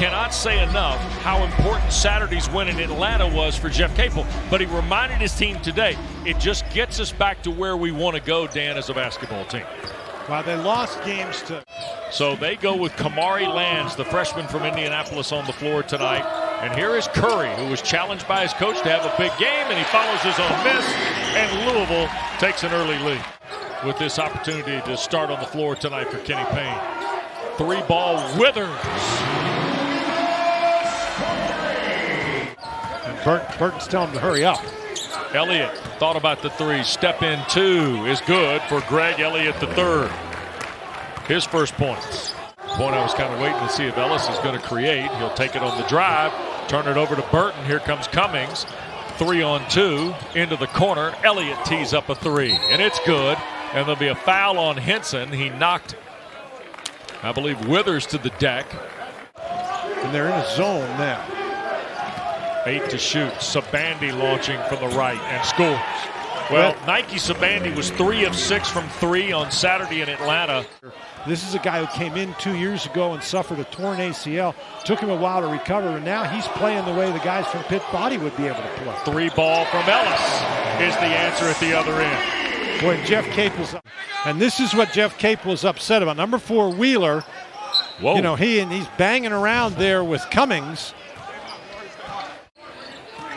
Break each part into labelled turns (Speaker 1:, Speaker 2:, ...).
Speaker 1: cannot say enough how important Saturday's win in Atlanta was for Jeff Capel, but he reminded his team today, it just gets us back to where we want to go, Dan, as a basketball team.
Speaker 2: Well, they lost games to...
Speaker 1: So they go with Kamari Lands, the freshman from Indianapolis, on the floor tonight. And here is Curry, who was challenged by his coach to have a big game, and he follows his own miss, and Louisville takes an early lead with this opportunity to start on the floor tonight for Kenny Payne. Three-ball Withers.
Speaker 2: And Burton's telling him to hurry up.
Speaker 1: Elliott thought about the three. Step in two is good for Greg Elliott III. His first points. Point I was kind of waiting to see if Ellis is going to create. He'll take it on the drive, turn it over to Burton. Here comes Cummings. 3-on-2 into the corner. Elliott tees up a three, and it's good. And there'll be a foul on Henson. He knocked, I believe, Withers to the deck.
Speaker 2: And they're in a zone now.
Speaker 1: 8 to shoot. Sibande launching from the right and scores. Well, Nike Sibande was 3 of 6 from 3 on Saturday in Atlanta.
Speaker 2: This is a guy who came in 2 years ago and suffered a torn ACL. Took him a while to recover, and now he's playing the way the guys from Pitt thought he would be able to play.
Speaker 1: Three-ball from Ellis is the answer at the other end.
Speaker 2: Boy, Jeff Capel's up. And this is what Jeff Capel is upset about. Number 4, Wheeler.
Speaker 1: Whoa.
Speaker 2: You know, he's banging around there with Cummings.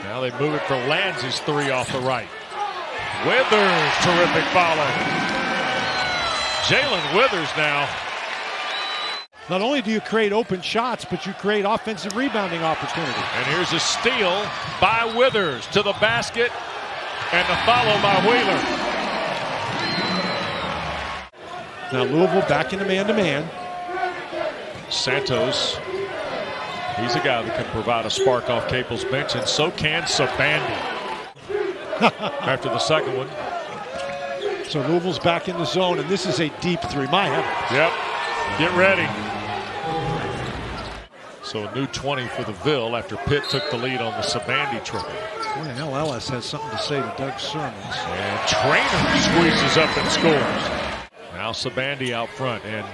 Speaker 1: Now they move it for Lands' three off the right. Withers, terrific follow. Jalen Withers now.
Speaker 2: Not only do you create open shots, but you create offensive rebounding opportunity.
Speaker 1: And here's a steal by Withers to the basket, and the follow by Wheeler.
Speaker 2: Now Louisville back into man-to-man.
Speaker 1: Santos, he's a guy that can provide a spark off Capel's bench, and so can Sibande. After the second one.
Speaker 2: So Louisville's back in the zone, and this is a deep three. My heavens.
Speaker 1: Yep. Get ready. So a new 20 for the Ville after Pitt took the lead on the Sibande triple.
Speaker 2: Boy, hell, Ellis has something to say to Doug Sermons.
Speaker 1: And Traynor squeezes up and scores. Now Sibande out front, and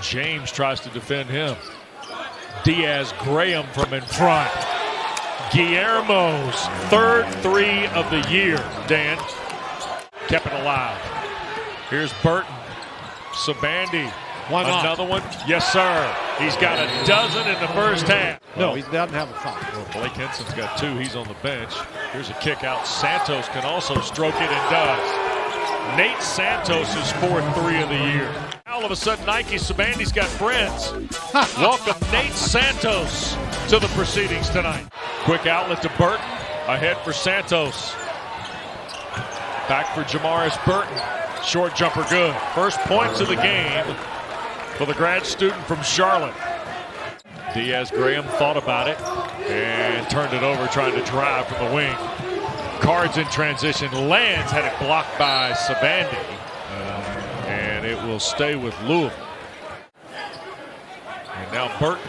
Speaker 1: James tries to defend him. Diaz Graham from in front. Guillermo's third three of the year, Dan. Kept it alive. Here's Burton. Sibande.
Speaker 2: Why not?
Speaker 1: Another one? Yes, sir. He's got a dozen in the first half.
Speaker 2: No, he doesn't have a foul.
Speaker 1: Well, Blake Henson's got 2. He's on the bench. Here's a kick out. Santos can also stroke it and does. Nate Santos' fourth three of the year. All of a sudden, Nike Sibande's got friends. Welcome Nate Santos to the proceedings tonight. Quick outlet to Burton. Ahead for Santos. Back for Jamaris Burton. Short jumper good. First points of the game for the grad student from Charlotte. Diaz Graham thought about it and turned it over, trying to drive from the wing. Cards in transition. Lands had it blocked by Sibande. And it will stay with Louisville. And now Burton.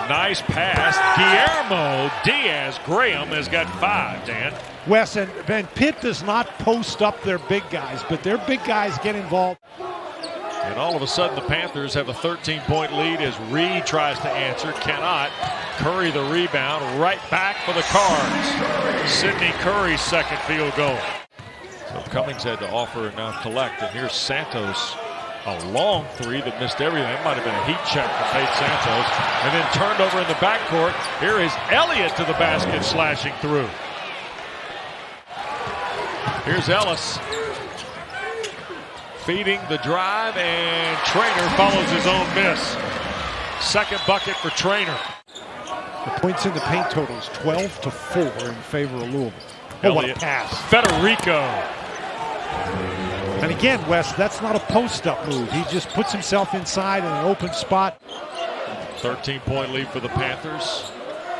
Speaker 1: Nice pass. Guillermo Diaz Graham has got 5, Dan.
Speaker 2: Wes, and Pitt does not post up their big guys, but their big guys get involved.
Speaker 1: And all of a sudden the Panthers have a 13-point lead as Reed tries to answer, cannot. Curry the rebound, right back for the Cards. Sidney Curry's second field goal. So Cummings had to offer and now collect, and here's Santos. A long three that missed everything. It might have been a heat check from Nate Santos. And then turned over in the backcourt. Here is Elliott to the basket, slashing through. Here's Ellis. Feeding the drive, and Traynor follows his own miss. Second bucket for Traynor.
Speaker 2: The points in the paint total is 12-4 in favor of Louisville. Oh, what a pass.
Speaker 1: Federico.
Speaker 2: And again, Wes, that's not a post-up move. He just puts himself inside in an open spot.
Speaker 1: 13-point lead for the Panthers.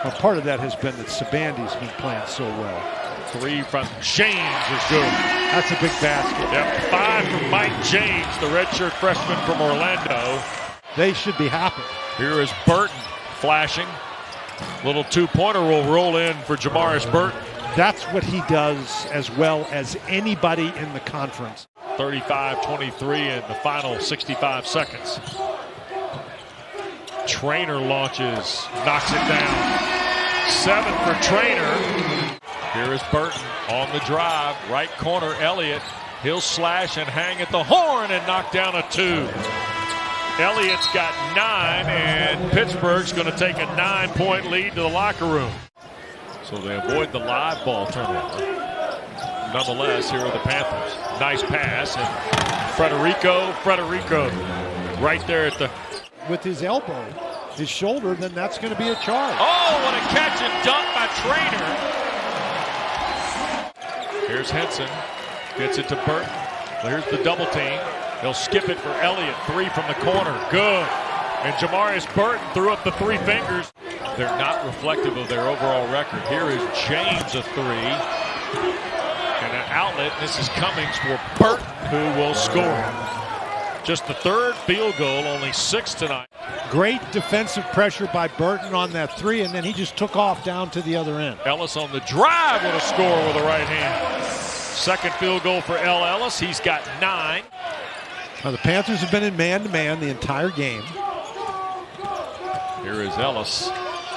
Speaker 2: Well, part of that has been that Sibande's been playing so well.
Speaker 1: 3 from James is good.
Speaker 2: That's a big basket.
Speaker 1: Yep, 5 from Mike James, the redshirt freshman from Orlando.
Speaker 2: They should be happy.
Speaker 1: Here is Burton flashing. Little two-pointer will roll in for Jamaris Burton.
Speaker 2: That's what he does as well as anybody in the conference.
Speaker 1: 35-23 in the final 65 seconds. Trainer launches, knocks it down. 7 for Trainer. Here is Burton on the drive. Right corner, Elliott. He'll slash and hang at the horn and knock down a 2. Elliott's got 9, and Pittsburgh's going to take a 9-point lead to the locker room. So they avoid the live ball turnover. Nonetheless, here are the Panthers. Nice pass, and Federico right there at the...
Speaker 2: With his elbow, his shoulder, then that's going to be a charge.
Speaker 1: Oh, what a catch and dunk by Trainer. Here's Henson. Gets it to Burton. Here's the double team. They'll skip it for Elliott. 3 from the corner. Good. And Jamarius Burton threw up the 3 fingers. They're not reflective of their overall record. Here is James, a 3. And an outlet. This is Cummings for Burton, who will score. Just the 3rd field goal, only 6 tonight.
Speaker 2: Great defensive pressure by Burton on that 3, and then he just took off down to the other end.
Speaker 1: Ellis on the drive with a score with a right hand. 2nd field goal for Ellis. He's got 9.
Speaker 2: Now the Panthers have been in man-to-man the entire game.
Speaker 1: Here is Ellis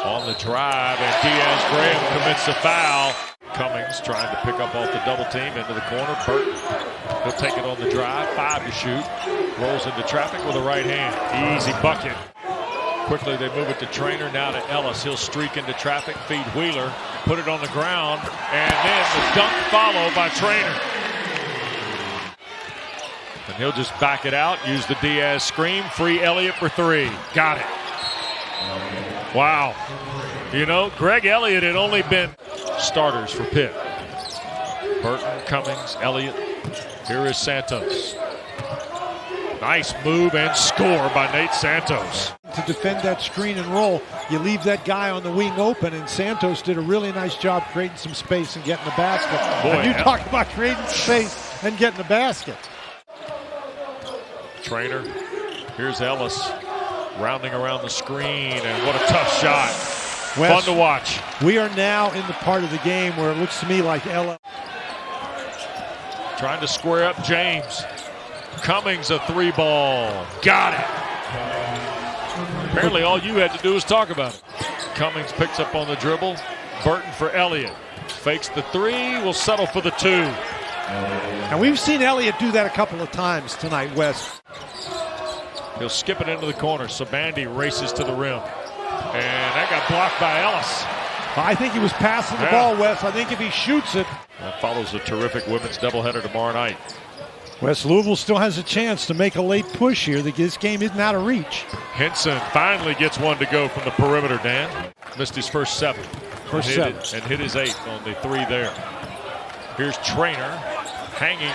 Speaker 1: on the drive, and Diaz-Graham commits a foul. Cummings trying to pick up off the double team into the corner. Burton, he'll take it on the drive. 5 to shoot. Rolls into traffic with a right hand. Easy bucket. Quickly they move it to Trainer, now to Ellis. He'll streak into traffic, feed Wheeler, put it on the ground, and then the dunk follow by Trainer. And he'll just back it out, use the Diaz screen, free Elliott for 3. Got it. Wow. You know, Greg Elliott had only been starters for Pitt. Burton, Cummings, Elliott. Here is Santos. Nice move and score by Nate Santos.
Speaker 2: To defend that screen and roll, you leave that guy on the wing open, and Santos did a really nice job creating some space and getting the basket.
Speaker 1: Boy,
Speaker 2: and you talk about creating space and getting the basket.
Speaker 1: Trainer. Here's Ellis rounding around the screen, and what a tough shot.
Speaker 2: Wes,
Speaker 1: fun to watch.
Speaker 2: We are now in the part of the game where it looks to me like Ellis
Speaker 1: trying to square up James. Cummings, a 3-ball. Got it. Apparently all you had to do was talk about it. Cummings picks up on the dribble. Burton for Elliott. Fakes the 3, will settle for the 2.
Speaker 2: And we've seen Elliott do that a couple of times tonight, Wes.
Speaker 1: He'll skip it into the corner. Sibande races to the rim. And that got blocked by Ellis.
Speaker 2: I think he was passing the ball, Wes. I think if he shoots it.
Speaker 1: That follows a terrific women's doubleheader tomorrow night.
Speaker 2: Wes, Louisville still has a chance to make a late push here. This game isn't out of reach.
Speaker 1: Henson finally gets one to go from the perimeter, Dan. Missed his first 7. And hit his 8th on the 3 there. Here's Trainer. Hanging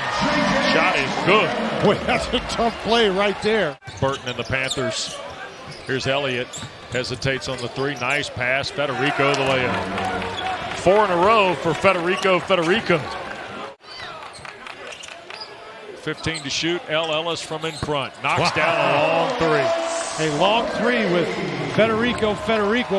Speaker 1: shot is good.
Speaker 2: Boy, that's a tough play right there.
Speaker 1: Burton and the Panthers. Here's Elliott. Hesitates on the 3. Nice pass. Federico the layup. 4 in a row for Federico. 15 to shoot. Ellis from in front. Knocks down a long 3.
Speaker 2: A long 3 with Federico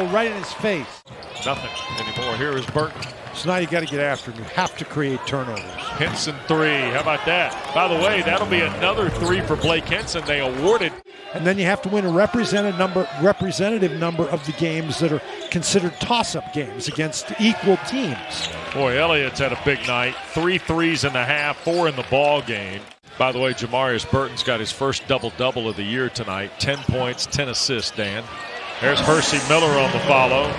Speaker 2: right in his face.
Speaker 1: Nothing anymore. Here is Burton.
Speaker 2: So now you got to get after him. You have to create turnovers.
Speaker 1: Henson 3. How about that? By the way, that'll be another 3 for Blake Henson. They awarded.
Speaker 2: And then you have to win a representative number of the games that are considered toss-up games against equal teams.
Speaker 1: Boy, Elliott's had a big night. 3 threes in the half, 4 in the ball game. By the way, Jamarius Burton's got his first double-double of the year tonight. 10 points, 10 assists, Dan. There's Hersey Miller on the follow.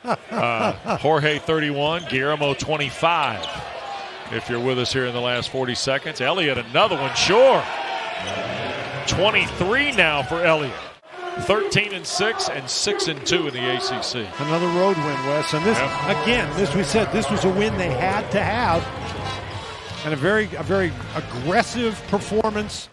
Speaker 1: Jorge 31, Guillermo 25. If you're with us here in the last 40 seconds. Elliott, another one, sure. 23 now for Elliott. 13-6 and 6-2 in the ACC.
Speaker 2: Another road win, Wes. And this, again, we said this was a win they had to have. And a very aggressive performance.